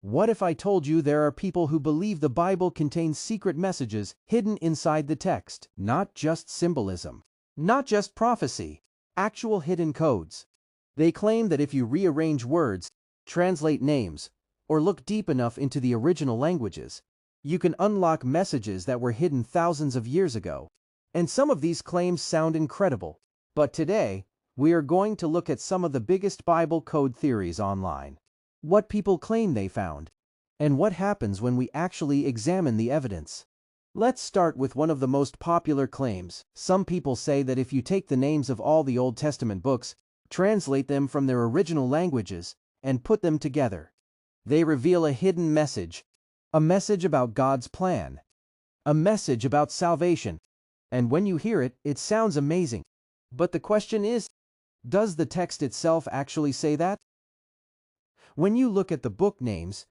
What if I told you there are people who believe the Bible contains secret messages hidden inside the text? Not just symbolism, not just prophecy, actual hidden codes. They claim that if you rearrange words, translate names, or look deep enough into the original languages, you can unlock messages that were hidden thousands of years ago. And some of these claims sound incredible. But today, we are going to look at some of the biggest Bible code theories online. What people claim they found, and what happens when we actually examine the evidence. Let's start with one of the most popular claims. Some people say that if you take the names of all the Old Testament books, translate them from their original languages, and put them together, they reveal a hidden message. A message about God's plan. A message about salvation. And when you hear it, it sounds amazing. But the question is, does the text itself actually say that? When you look at the book names,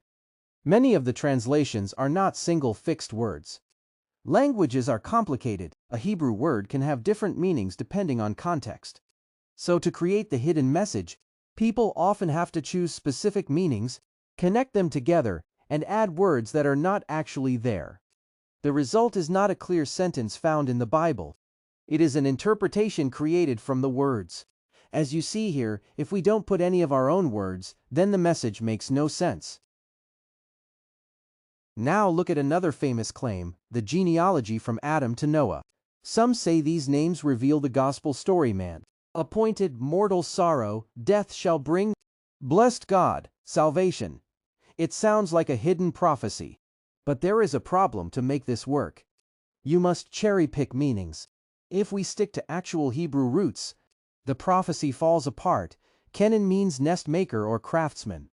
many of the translations are not single fixed words. Languages are complicated. A Hebrew word can have different meanings depending on context. So to create the hidden message, people often have to choose specific meanings, connect them together, and add words that are not actually there. The result is not a clear sentence found in the Bible. It is an interpretation created from the words. As you see here, if we don't put any of our own words, then the message makes no sense. Now look at another famous claim, the genealogy from Adam to Noah. Some say these names reveal the gospel story. Man, appointed mortal sorrow, death shall bring, blessed God, salvation. It sounds like a hidden prophecy. But there is a problem to make this work. You must cherry-pick meanings. If we stick to actual Hebrew roots, the prophecy falls apart. Kenan means nest maker or craftsman.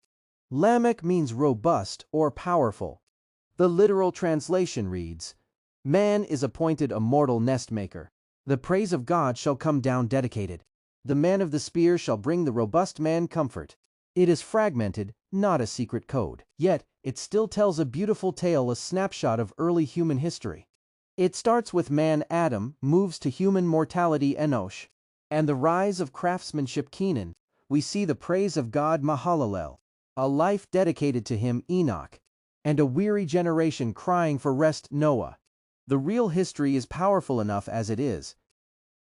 Lamech means robust or powerful. The literal translation reads, man is appointed a mortal nest maker. The praise of God shall come down dedicated. The man of the spear shall bring the robust man comfort. It is fragmented, not a secret code. Yet, it still tells a beautiful tale, a snapshot of early human history. It starts with man Adam, moves to human mortality Enosh, and the rise of craftsmanship Kenan. We see the praise of God Mahalalel, a life dedicated to him Enoch, and a weary generation crying for rest Noah. The real history is powerful enough as it is.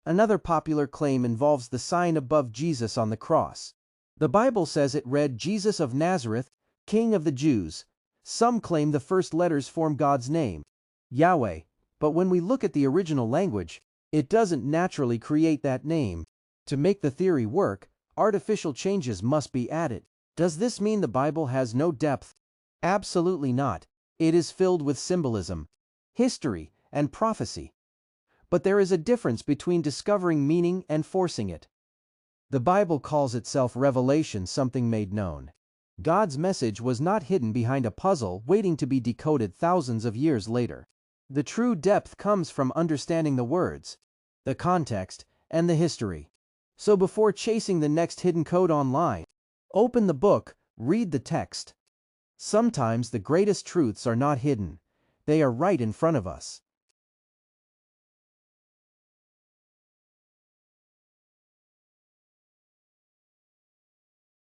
Another popular claim involves the sign above Jesus on the cross. The Bible says it read Jesus of Nazareth, King of the Jews. Some claim the first letters form God's name, Yahweh, but when we look at the original language, it doesn't naturally create that name. To make the theory work, artificial changes must be added. Does this mean the Bible has no depth? Absolutely not. It is filled with symbolism, history, and prophecy. But there is a difference between discovering meaning and forcing it. The Bible calls itself revelation, something made known. God's message was not hidden behind a puzzle waiting to be decoded thousands of years later. The true depth comes from understanding the words, the context, and the history. So before chasing the next hidden code online, open the book, read the text. Sometimes the greatest truths are not hidden. They are right in front of us.